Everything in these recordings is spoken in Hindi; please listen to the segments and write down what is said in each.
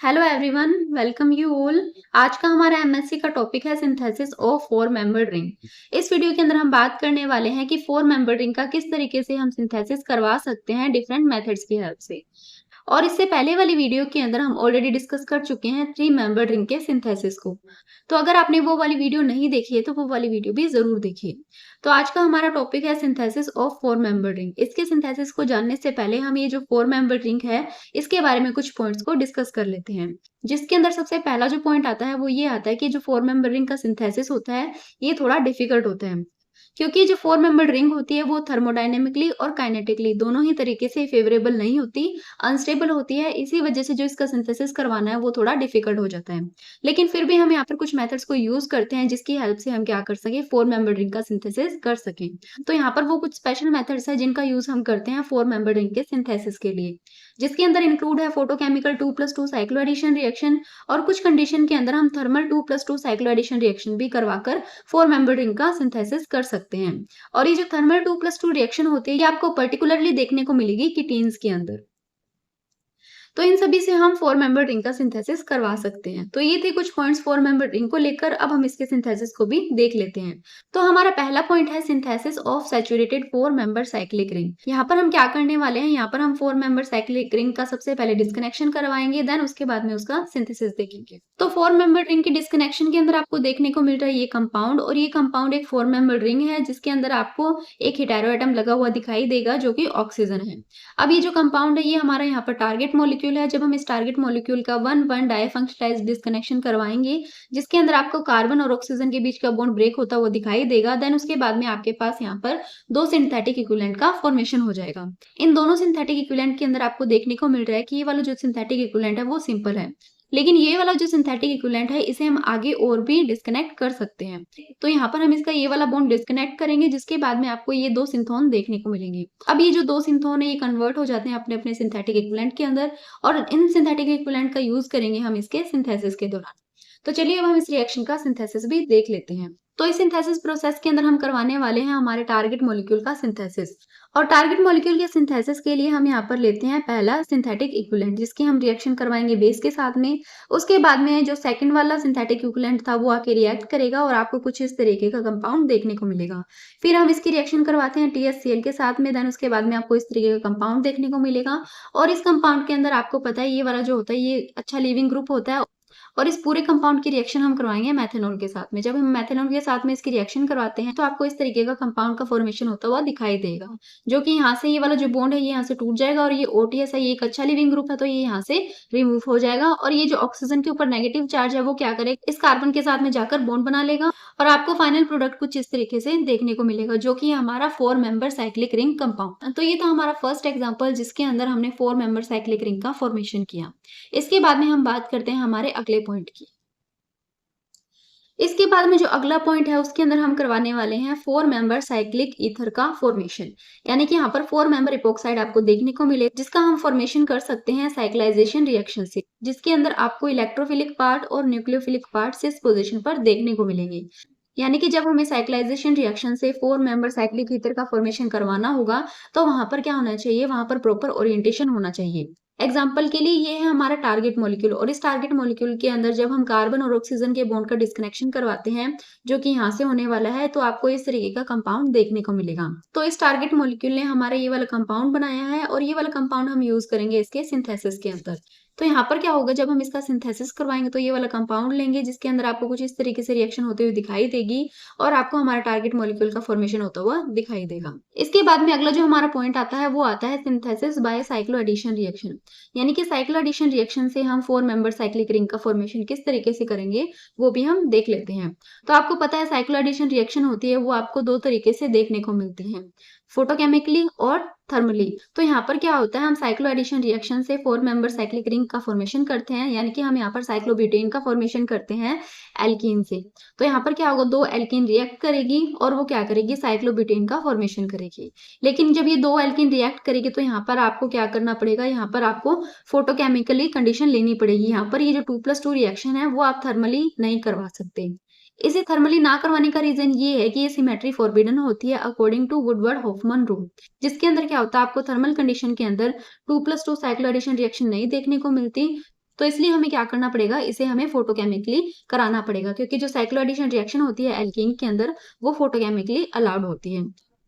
Hello everyone, welcome you all. आज का हमारा एमएससी का टॉपिक है synthesis of four membered ring. इस वीडियो के अंदर हम बात करने वाले हैं कि फोर मेंबर्ड रिंग का किस तरीके से हम सिंथेसिस करवा सकते हैं डिफरेंट मेथड्स की हेल्प से। और इससे पहले वाली वीडियो के अंदर हम ऑलरेडी डिस्कस कर चुके हैं थ्री मेंबर्ड रिंग के सिंथेसिस को। तो अगर आपने वो वाली वीडियो नहीं देखी है तो वो वाली वीडियो भी जरूर देखिए। तो आज का हमारा टॉपिक है synthesis of four membered ring. इसके सिंथेसिस को जानने से पहले हम ये जो फोर मेंबर्ड रिंग है इसके बारे में कुछ पॉइंट्स को डिस्कस कर लेते हैं। जिसके अंदर सबसे पहला जो पॉइंट आता है वो ये आता है कि जो फोर मेंबर रिंग का सिंथेसिस होता है ये थोड़ा डिफिकल्ट होता है। क्योंकि जो फोर मेंबर्ड रिंग होती है वो थर्मोडायनेमिकली और काइनेटिकली दोनों ही तरीके से फेवरेबल नहीं होती, अनस्टेबल होती है। इसी वजह से जो इसका सिंथेसिस करवाना है वो थोड़ा डिफिकल्ट हो जाता है। लेकिन फिर भी हम यहाँ पर कुछ मेथड्स को यूज करते हैं जिसकी हेल्प से हम क्या कर सके, फोर मेंबर्ड रिंग का सिंथेसिस कर सकें। तो यहाँ पर वो कुछ स्पेशल मेथड्स है जिनका यूज हम करते हैं फोर मेंबर्ड रिंग के सिंथेसिस के लिए, जिसके अंदर इंक्लूड है फोटोकेमिकल 2+2 साइक्लो एडिशन रिएक्शन, और कुछ कंडीशन के अंदर हम थर्मल 2+2 साइक्लो एडिशन रिएक्शन भी करवाकर फोर मेंबर्ड रिंग का सिंथेसिस कर सकते हैं। और ये जो थर्मल 2+2 रिएक्शन होती है ये आपको पर्टिकुलरली देखने को मिलेगी कीटीन्स के अंदर। तो इन सभी से हम फोर मेंबर रिंग का सिंथेसिस करवा सकते हैं। तो ये थे कुछ पॉइंट्स फोर मेंबर रिंग को लेकर। अब हम इसके सिंथेसिस को भी देख लेते हैं। तो हमारा पहला पॉइंट है synthesis of saturated four member cyclic ring. यहाँ पर हम क्या करने वाले हैं, यहाँ पर हम फोर मेंबर साइक्लिक रिंग का सबसे पहले डिस्कनेक्शन करवाएंगे, देन उसके बाद में उसका सिंथेसिस देखेंगे। तो फोर मेंबर रिंग के डिस्कनेक्शन के अंदर आपको देखने को मिल रहा है ये कंपाउंड, और ये कंपाउंड एक फोर मेंबर रिंग है जिसके अंदर आपको एक हेटेरो एटम लगा हुआ दिखाई देगा जो कि ऑक्सीजन है। अब ये जो कंपाउंड है ये हमारा यहाँ पर टारगेट मॉलिक्यूल है। जब हम इस टारगेट मॉलिक्यूल का 1,1 डाइफंक्शनलाइज्ड डिस्कनेक्शन करवाएंगे जिसके अंदर आपको कार्बन और ऑक्सीजन के बीच का बॉन्ड ब्रेक होता हुआ दिखाई देगा, देन उसके बाद में आपके पास यहाँ पर दो सिंथेटिक इक्विवेलेंट का फॉर्मेशन हो जाएगा। इन दोनों सिंथेटिक इक्विवेलेंट के अंदर आपको देखने को मिल रहा है कि ये वाला जो सिंथेटिक इक्विवेलेंट है वो सिंपल है, लेकिन ये वाला जो सिंथेटिक इक्विवेलेंट है इसे हम आगे और भी डिस्कनेक्ट कर सकते हैं। तो यहाँ पर हम इसका ये वाला बॉन्ड डिस्कनेक्ट करेंगे जिसके बाद में आपको ये दो सिंथोन देखने को मिलेंगे। अब ये जो दो सिंथोन है ये कन्वर्ट हो जाते हैं अपने अपने सिंथेटिक इक्विवेलेंट के अंदर, और इन सिंथेटिक इक्विवेलेंट का यूज करेंगे हम इसके सिंथेसिस के दौरान। तो चलिए अब हम इस रिएक्शन का सिंथेसिस भी देख लेते हैं। तो इस सिंथेसिस प्रोसेस के अंदर हम करवाने वाले हैं हमारे टारगेट मॉलिक्यूल का सिंथेसिस। और टारगेट मॉलिक्यूल के सिंथेसिस के लिए हम यहाँ पर लेते हैं पहला सिंथेटिक इक्विवेलेंट जिसकी हम रिएक्शन करवाएंगे बेस के साथ में। उसके बाद में जो सेकंड वाला सिंथेटिक इक्विवेलेंट था वो आके रिएक्ट करेगा और आपको कुछ इस तरीके का कंपाउंड देखने को मिलेगा। फिर हम इसकी रिएक्शन करवाते हैं THCl के साथ में, देन उसके बाद में आपको इस तरीके का कंपाउंड देखने को मिलेगा। और इस कंपाउंड के अंदर आपको पता है ये वाला जो होता है ये अच्छा लिविंग ग्रुप होता है। और इस पूरे कंपाउंड की रिएक्शन हम करवाएंगे मेथनॉल के साथ में। जब हम मेथनॉल के साथ में इसकी रिएक्शन करवाते हैं तो आपको इस तरीके का कंपाउंड का फॉर्मेशन होता हुआ दिखाई देगा, जो कि यहाँ से ये वाला जो बॉन्ड है ये यहाँ से टूट जाएगा, और ये OTS है ये एक अच्छा लिविंग ग्रुप है तो ये यहाँ से रिमूव हो जाएगा। और ये जो ऑक्सीजन के ऊपर नेगेटिव चार्ज है वो क्या करेगा, इस कार्बन के साथ में जाकर बॉन्ड बना लेगा, और आपको फाइनल प्रोडक्ट कुछ इस तरीके से देखने को मिलेगा जो कि हमारा four member cyclic ring compound. तो ये था हमारा फर्स्ट एग्जांपल जिसके अंदर हमने फोर मेंबर साइक्लिक रिंग का फॉर्मेशन किया। इसके बाद में हम बात करते हैं हमारे अगले पॉइंट की। इसके बाद में जो अगला पॉइंट है उसके अंदर हम करवाने वाले हैं फोर मेंबर साइक्लिक ईथर का फॉर्मेशन। यानी कि यहाँ पर फोर मेंबर इपोक्साइड आपको देखने को मिले जिसका हम फॉर्मेशन कर सकते हैं साइक्लाइजेशन रिएक्शन से, जिसके अंदर आपको इलेक्ट्रोफिलिक पार्ट और न्यूक्लियोफिलिक पार्ट इस पोजीशन पर देखने को मिलेंगे। यानी कि जब हमें साइक्लाइजेशन रिएक्शन से फोर मेंबर साइक्लिक ईथर का फॉर्मेशन करवाना होगा तो वहां पर क्या होना चाहिए, वहां पर प्रॉपर ओरिएंटेशन होना चाहिए। एग्जाम्पल के लिए ये है हमारा टारगेट मॉलिक्यूल, और इस टारगेट मॉलिक्यूल के अंदर जब हम कार्बन और ऑक्सीजन के बॉन्ड का डिस्कनेक्शन करवाते हैं जो कि यहाँ से होने वाला है, तो आपको इस तरीके का कंपाउंड देखने को मिलेगा। तो इस टारगेट मॉलिक्यूल ने हमारा ये वाला कंपाउंड बनाया है और ये वाला कंपाउंड हम यूज करेंगे इसके सिंथेसिस के अंदर। तो यहाँ पर क्या होगा, जब हम इसका सिंथेसिस करवाएंगे तो ये वाला कंपाउंड लेंगे जिसके अंदर आपको कुछ इस तरीके से रिएक्शन होते हुए दिखाई देगी और आपको हमारा टारगेट मॉलिक्यूल का फॉर्मेशन होता हुआ दिखाई देगा। इसके बाद में अगला जो हमारा पॉइंट आता है वो आता है synthesis by cyclo addition reaction. यानी कि साइक्लो एडिशन रिएक्शन से हम फोर मेंबर साइक्लिक रिंग का फॉर्मेशन किस तरीके से करेंगे वो भी हम देख लेते हैं। तो आपको पता है साइक्लो एडिशन रिएक्शन होती है वो आपको दो तरीके से देखने को मिलती है, फोटोकेमिकली और थर्मली। तो यहाँ पर क्या होता है, हम साइक्लो एडिशन रिएक्शन से फोर मेंबर साइक्लिक रिंग का फॉर्मेशन करते हैं, यानी कि हम यहाँ पर साइक्लोब्यूटेन का फॉर्मेशन करते हैं एल्कीन से। तो यहाँ पर क्या होगा, दो एल्कीन रिएक्ट करेगी और वो क्या करेगी, साइक्लोब्यूटेन का फॉर्मेशन करेगी। लेकिन जब ये दो एल्कीन रिएक्ट करेगी तो यहाँ पर आपको क्या करना पड़ेगा, यहाँ पर आपको फोटोकेमिकली कंडीशन लेनी पड़ेगी। यहाँ पर ये जो 2+2 रिएक्शन है वो आप थर्मली नहीं करवा सकते। इसे थर्मली ना करवाने का रीजन ये है कि ये सिमेट्री फॉरबिडन होती है according to Woodward Hoffmann rule, जिसके अंदर क्या होता है, आपको थर्मल कंडीशन के अंदर 2+2 साइक्लो एडिशन रिएक्शन नहीं देखने को मिलती। तो इसलिए हमें क्या करना पड़ेगा, इसे हमें फोटोकेमिकली कराना पड़ेगा, क्योंकि जो साइक्लो एडिशन रिएक्शन होती है एल्कीन के अंदर वो फोटोकेमिकली अलाउड होती है।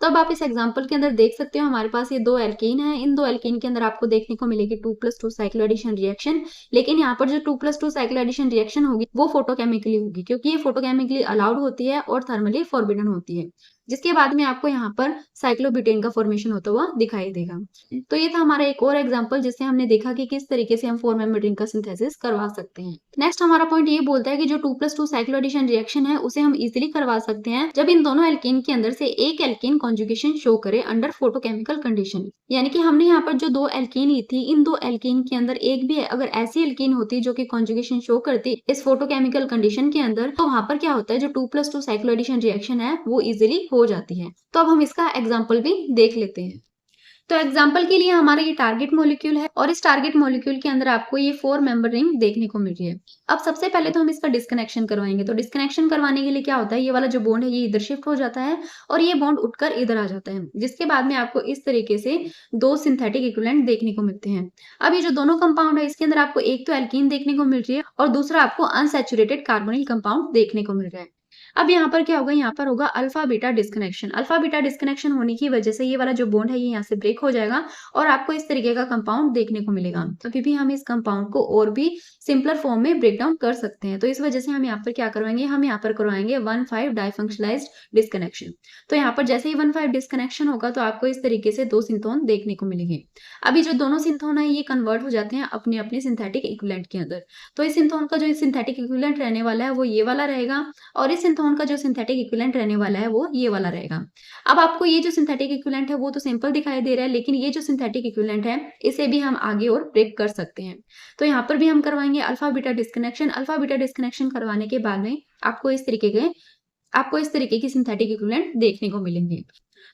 तो अब आप इस एग्जांपल के अंदर देख सकते हो हमारे पास ये 2 एल्कीन है। इन 2 एल्कीन के अंदर आपको देखने को मिलेगी 2+2 साइक्लो एडिशन रिएक्शन, लेकिन यहाँ पर जो 2+2 साइक्लो एडिशन रिएक्शन होगी वो फोटोकेमिकली होगी, क्योंकि ये फोटोकेमिकली अलाउड होती है और थर्मली फॉरबिडन होती है। जिसके बाद में आपको यहाँ पर साइक्लोब्यूटेन का फॉर्मेशन होता हुआ दिखाई देगा। तो ये था हमारा एक और एग्जांपल जिससे हमने देखा कि किस तरीके से हम 4 मेंबर रिंग का सिंथेसिस करवा सकते हैं। नेक्स्ट हमारा पॉइंट ये बोलता है कि जो 2+2 साइक्लो एडिशन रिएक्शन है उसे हम इजीली करवा सकते हैं जब इन दोनों एल्कीन के अंदर से एक एल्कीन कॉन्जुगेशन शो करे अंडर फोटोकेमिकल कंडीशन। यानी कि हमने यहाँ पर जो 2 एल्कीन ली थी, इन 2 एल्कीन के अंदर एक भी अगर ऐसी एल्कीन होती जो कि कॉन्जुगेशन शो करती इस फोटोकेमिकल कंडीशन के अंदर, तो वहां पर क्या होता है, जो 2+2 साइक्लो एडिशन रिएक्शन है वो इजिली हो जाती है। तो अब हम इसका एग्जाम्पल भी देख लेते हैं। तो एग्जाम्पल के लिए हमारा ये टारगेट मॉलिक्यूल है और इस टारगेट मॉलिक्यूल के अंदर आपको ये 4 मेंबर रिंग देखने को मिल रही है। अब सबसे पहले तो हम इसका डिस्कनेक्शन करवाएंगे। तो डिस्कनेक्शन करवाने के लिए क्या होता है, ये वाला जो बॉन्ड है ये इधर शिफ्ट हो जाता है और ये बॉन्ड उठकर इधर आ जाता है, जिसके बाद में आपको इस तरीके से 2 सिंथेटिक इक्विवेलेंट देखने को मिलते हैं। अब ये जो दोनों कंपाउंड है इसके अंदर आपको एक तो एल्कीन देखने को मिल रही है और दूसरा आपको अनसैचुरेटेड कार्बोनिल कंपाउंड देखने को मिल रहा है। अब यहाँ पर क्या होगा, यहाँ पर होगा alpha beta disconnection. Alpha beta disconnection होने की वजह से ये वाला जो बॉन्ड है ये यहाँ से ब्रेक हो जाएगा और आपको इस तरीके का कंपाउंड देखने को मिलेगा। अभी भी हम इस कंपाउंड को और भी सिंपलर फॉर्म में ब्रेक डाउन कर सकते हैं। तो इस वजह से हम यहाँ पर क्या करवाएंगे, हम यहाँ पर करवाएंगे 1,5 डाइफंक्शनलाइज्ड डिस्कनेक्शन। तो यहाँ पर जैसे ही 1,5 डिस्कनेक्शन होगा तो आपको इस तरीके से 2 सिंथोन देखने को मिलेंगे। अभी जो दोनों सिंथोन है ये कन्वर्ट हो जाते हैं अपने अपने सिंथेटिक इक्विवेलेंट के अंदर। तो इस सिंथोन का जो सिंथेटिक इक्विवेलेंट रहने वाला है वो ये वाला रहेगा और इस सिंथोन का जो सिंथेटिक इक्विवेलेंट रहने वाला है वो ये वाला रहेगा। अब आपको ये जो सिंथेटिक इक्विवेलेंट है वो तो सिंपल दिखाई दे रहा है, लेकिन ये जो सिंथेटिक इक्विवेलेंट है इसे भी हम आगे और ब्रेक कर सकते हैं। तो यहाँ पर भी हम करवाएंगे alpha beta disconnection. Alpha beta disconnection करवाने के बाद में आपको इस तरीके की सिंथेटिक इक्विवेलेंट देखने को मिलेंगे।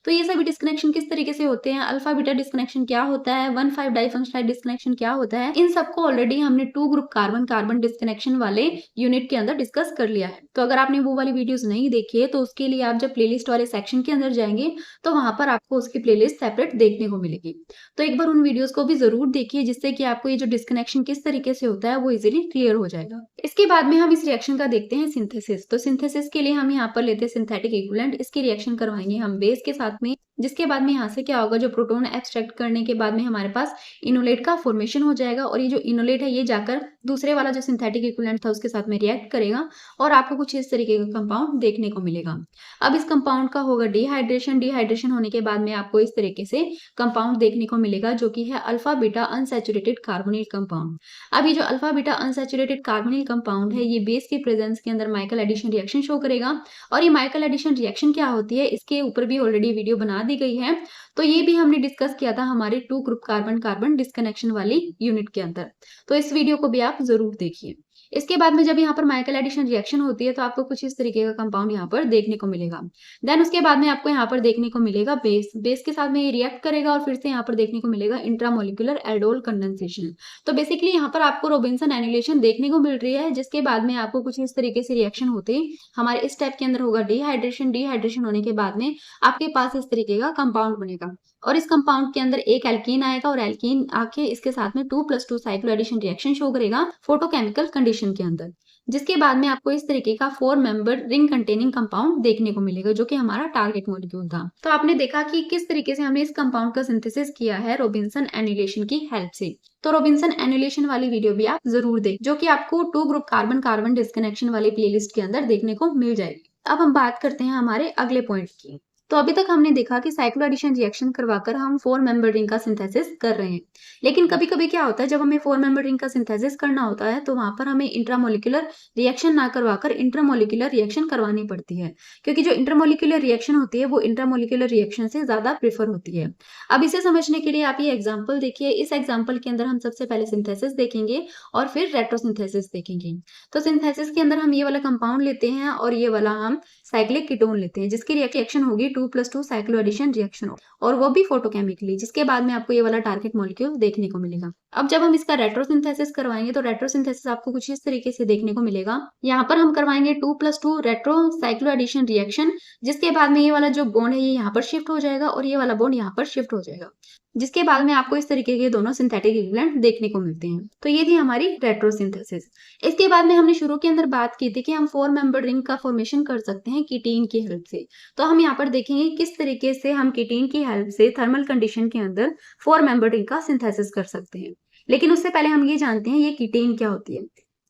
तो ये सभी डिस्कनेक्शन किस तरीके से होते हैं, अल्फा बीटा डिस्कनेक्शन क्या होता है, 1,5 डाइफंक्शनलाइज्ड डिस्कनेक्शन क्या होता है, इन सबको ऑलरेडी हमने 2 ग्रुप कार्बन कार्बन डिस्कनेक्शन वाले यूनिट के अंदर डिस्कस कर लिया है। तो अगर आपने वो वाली वीडियोस नहीं देखी है तो उसके लिए आप जब प्लेलिस्ट वाले सेक्शन के अंदर जाएंगे तो वहां पर आपको उसकी प्लेलिस्ट सेपरेट देखने को मिलेगी। तो एक बार उन वीडियोस को भी जरूर देखिए, जिससे कि आपको ये जो डिस्कनेक्शन किस तरीके से होता है वो इजिली क्लियर हो जाएगा। इसके बाद में हम इस रिएक्शन का देखते हैं सिंथेसिस। तो सिंथेसिस के लिए हम यहाँ पर लेते हैं सिंथेटिक इक्विवेलेंट। इसकी रिएक्शन करवाएंगे हम बेस के साथ में, जिसके बाद में यहाँ से क्या होगा, जो प्रोटॉन एक्सट्रैक्ट करने के बाद में हमारे पास इनोलेट का फॉर्मेशन हो जाएगा और ये जो इनोलेट है ये जाकर दूसरे वाला जो सिंथेटिक इक्विवेलेंट था उसके साथ में रिएक्ट करेगा और आपको कुछ इस तरीके का कंपाउंड देखने को मिलेगा। अब इस कंपाउंड का होगा डिहाइड्रेशन। डिहाइड्रेशन होने के बाद में आपको इस तरीके से कंपाउंड देखने को मिलेगा जो कि है alpha beta unsaturated carbonyl compound. अब ये जो alpha beta unsaturated carbonyl compound है ये बेस के प्रेजेंस के अंदर माइकल एडिशन रिएक्शन शो करेगा और ये माइकल एडिशन रिएक्शन क्या होती है इसके ऊपर भी ऑलरेडी वीडियो बना दी गई है। तो ये भी हमने डिस्कस किया था हमारे 2 ग्रुप कार्बन कार्बन डिस्कनेक्शन वाली यूनिट के अंदर। तो इस वीडियो को भी आप जरूर देखिए। इसके बाद में जब यहाँ पर माइकल एडिशन रिएक्शन होती है तो आपको कुछ इस तरीके का कंपाउंड यहाँ पर देखने को मिलेगा। देन उसके बाद में आपको यहाँ पर देखने को मिलेगा बेस। बेस के साथ में ये रिएक्ट करेगा और फिर से यहाँ पर देखने को मिलेगा इंट्रामोलिकुलर एल्डोल कंडेंसेशन। तो बेसिकली यहाँ पर आपको रॉबिन्सन एनिलेशन देखने को मिल रही है, जिसके बाद में आपको कुछ इस तरीके से रिएक्शन होते हैं हमारे इस टाइप के अंदर होगा डिहाइड्रेशन। डिहाइड्रेशन होने के बाद में आपके पास इस तरीके का कंपाउंड बनेगा और इस कंपाउंड के अंदर एक एल्कीन आएगा और एल्कीन आके इसके साथ में 2+2 साइक्लो एडिशन रिएक्शन शो करेगा फोटोकेमिकल कंडीशन के अंदर, जिसके बाद में आपको इस तरीके का 4 मेंबर रिंग कंटेनिंग कंपाउंड देखने को मिलेगा जो कि हमारा टारगेट मॉलिक्यूल था। तो आपने देखा कि किस तरीके से हमने इस कंपाउंड का सिंथेसिस किया है रॉबिन्सन एनिलेशन की हेल्प से। तो रॉबिन्सन एनिलेशन वाली वीडियो भी आप जरूर देख, जो कि आपको 2 ग्रुप कार्बन कार्बन डिस्कनेक्शन वाली प्लेलिस्ट के अंदर देखने को मिल जाएगी। अब हम बात करते हैं हमारे अगले पॉइंट की। तो अभी तक हमने देखा कि साइक्लो एडिशन रिएक्शन करवाकर हम 4 मेंबर रिंग का सिंथेसिस कर रहे हैं, लेकिन कभी कभी क्या होता है जब हमें 4 मेंबर रिंग का सिंथेसिस करना होता है तो वहां पर हमें इंट्रामोलिकुलर रिएक्शन ना करवाकर इंटरमोलिकुलर रिएक्शन करवानी पड़ती है, क्योंकि जो इंटरमोलिकुलर रिएक्शन होती है वो इंट्रामोलिकुलर रिएक्शन से ज्यादा प्रेफर होती है। अब इसे समझने के लिए आप ये एग्जाम्पल देखिए। इस एग्जाम्पल के अंदर हम सबसे पहले सिंथेसिस देखेंगे और फिर रेट्रोसिंथेसिस देखेंगे। तो सिंथेसिस के अंदर हम ये वाला कंपाउंड लेते हैं और ये वाला हम साइक्लिक कीटोन लेते हैं, जिसकी रिएक्शन होगी 2+2 साइक्लो एडिशन रिएक्शन और वो भी फोटोकेमिकली, जिसके बाद में आपको ये वाला टारगेट मॉलिक्यूल देखने को मिलेगा। अब जब हम इसका रेट्रोसिंथेसिस करवाएंगे तो रेट्रोसिंथेसिस आपको कुछ इस तरीके से देखने को मिलेगा। यहाँ पर हम करवाएंगे 2+2 रेट्रो साइक्लो एडिशन रिएक्शन, जिसके बाद में ये वाला जो बॉन्ड है ये यहाँ पर शिफ्ट हो जाएगा और ये वाला बॉन्ड यहाँ पर शिफ्ट हो जाएगा। जिसके बाद में आपको इस तरीके के दोनों सिंथेटिक इक्विवेलेंट देखने को मिलते हैं। तो ये थी हमारी रेट्रोसिंथेसिस। इसके बाद में हमने शुरू के अंदर बात की थी कि हम 4 मेंबर रिंग का फॉर्मेशन कर सकते हैं कीटीन की हेल्प से। तो हम यहाँ पर देखेंगे किस तरीके से हम कीटीन की हेल्प से थर्मल कंडीशन के अंदर 4 मेंबर रिंग का सिंथेसिस कर सकते हैं। लेकिन उससे पहले हम ये जानते हैं ये कीटीन क्या होती है।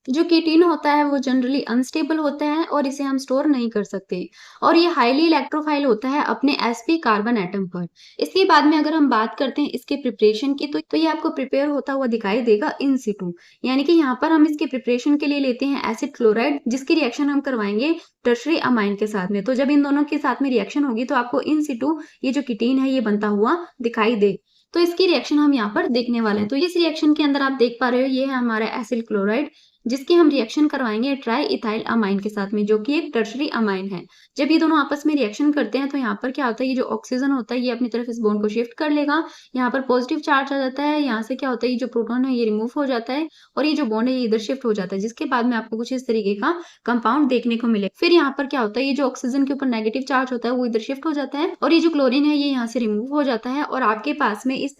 जो कीटीन होता है वो जनरली अनस्टेबल होता है और इसे हम स्टोर नहीं कर सकते, और ये हाईली इलेक्ट्रोफाइल होता है अपने sp कार्बन एटम पर। इसके बाद में अगर हम बात करते हैं इसके प्रिपरेशन की, तो ये आपको प्रिपेयर होता हुआ दिखाई देगा इन सिटू, यानी कि यहाँ पर हम इसके प्रिपरेशन के लिए लेते हैं एसिड क्लोराइड, जिसकी रिएक्शन हम करवाएंगे टर्शरी अमाइन के साथ में। तो जब इन दोनों के साथ में रिएक्शन होगी तो आपको इन सिटू ये जो कीटीन है ये बनता हुआ दिखाई दे। तो इसकी रिएक्शन हम यहाँ पर देखने वाले हैं। तो इस रिएक्शन के अंदर आप देख पा रहे हो ये है हमारा एसिड क्लोराइड, जिसकी हम रिएक्शन करवाएंगे ट्राई इथाइल अमाइन के साथ में, जो कि एक टर्शरी अमाइन है। जब ये दोनों आपस में रिएक्शन करते हैं तो यहाँ पर क्या होता है, ये जो ऑक्सीजन होता है ये अपनी तरफ इस बॉन्ड को शिफ्ट कर लेगा, यहाँ पर पॉजिटिव चार्ज आ जाता है, यहाँ से क्या होता है ये जो प्रोटॉन है ये रिमूव हो जाता है और ये जो बॉन्ड है ये इधर शिफ्ट हो जाता है, जिसके बाद में आपको कुछ इस तरीके का कंपाउंड देखने को मिले। फिर यहाँ पर क्या होता है, ये जो ऑक्सीजन के ऊपर नेगेटिव चार्ज होता है वो इधर शिफ्ट हो जाता है और ये जो क्लोरीन है ये यहाँ से रिमूव हो जाता है और आपके पास में इस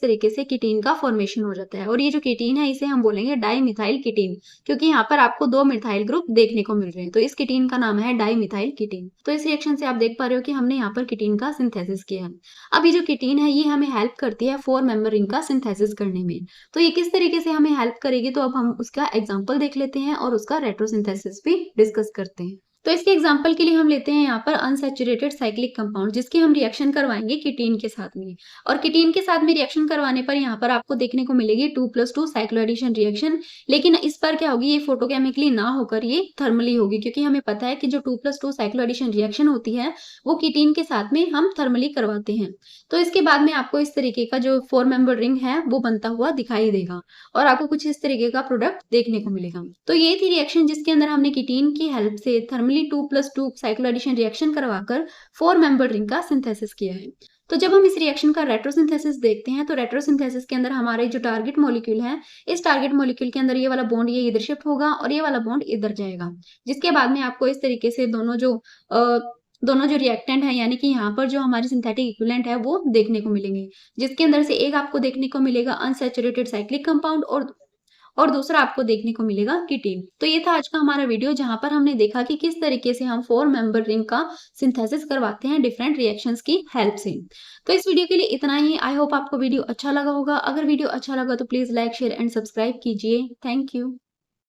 तरीके से कीटीन का फॉर्मेशन हो जाता है। और ये जो कीटीन है इसे हम बोलेंगे डाइमिथाइल कीटीन, क्योंकि यहाँ पर आपको 2 मिथाइल ग्रुप देखने को मिल रहे हैं। तो इस कीटीन का नाम है डाइमिथाइल कीटीन। तो इस रिएक्शन से आप देख पा रहे हो कि हमने यहाँ पर कीटीन का सिंथेसिस किया है। अब ये जो कीटीन है ये हमें हेल्प करती है 4 मेंबर रिंग का सिंथेसिस करने में। तो ये किस तरीके से हमें हेल्प करेगी, तो अब हम उसका एग्जाम्पल देख लेते हैं और उसका रेट्रोसिंथेसिस भी डिस्कस करते हैं। तो इसके एग्जाम्पल के लिए हम लेते हैं यहाँ पर अनसैचुरेटेड साइक्लिक कंपाउंड, जिसकी हम रिएक्शन करवाएंगे कीटीन के साथ में। और कीटीन के साथ में रिएक्शन करवाने पर यहाँ पर आपको देखने को मिलेगी 2+2 साइक्लोएडिशन रिएक्शन। लेकिन इस पर क्या होगी, ये फोटोकेमिकली ना होकर ये थर्मली होगी, क्योंकि हमें पता है कि जो 2+2 साइक्लोएडिशन रिएक्शन होती है वो कीटीन के साथ में हम थर्मली करवाते हैं। तो इसके बाद में आपको इस तरीके का जो 4 मेंबर रिंग है वो बनता हुआ दिखाई देगा और आपको कुछ इस तरीके का प्रोडक्ट देखने को मिलेगा। तो ये थी रिएक्शन जिसके अंदर हमने कीटीन की हेल्प से थर्मली 2+2 साइक्लोएडिशन रिएक्शन करवाकर 4 मेंबर रिंग का सिंथेसिस किया है। तो जब हम इस रिएक्शन का रेट्रोसिंथेसिस देखते हैं तो रेट्रोसिंथेसिस के अंदर हमारे जो टारगेट मॉलिक्यूल है, इस टारगेट मॉलिक्यूल के अंदर ये वाला बॉन्ड ये इधर शिफ्ट होगा और ये वाला बॉन्ड इधर जाएगा, जिसके बाद में आपको इस तरीके से दोनों जो रिएक्टेंट है, यानी कि यहाँ पर जो हमारी सिंथेटिक इक्विवेलेंट है वो देखने को मिलेंगे, जिसके अंदर से एक आपको देखने को मिलेगा अनसैचुरेटेड साइक्लिक कंपाउंड और दूसरा आपको देखने को मिलेगा कीटीन। तो ये था आज का हमारा वीडियो, जहां पर हमने देखा कि किस तरीके से हम 4 मेंबर रिंग का सिंथेसिस करवाते हैं डिफरेंट रिएक्शंस की हेल्प से। तो इस वीडियो के लिए इतना ही। आई होप आपको वीडियो अच्छा लगा होगा। अगर वीडियो अच्छा लगा तो please like, share and subscribe कीजिए। Thank you.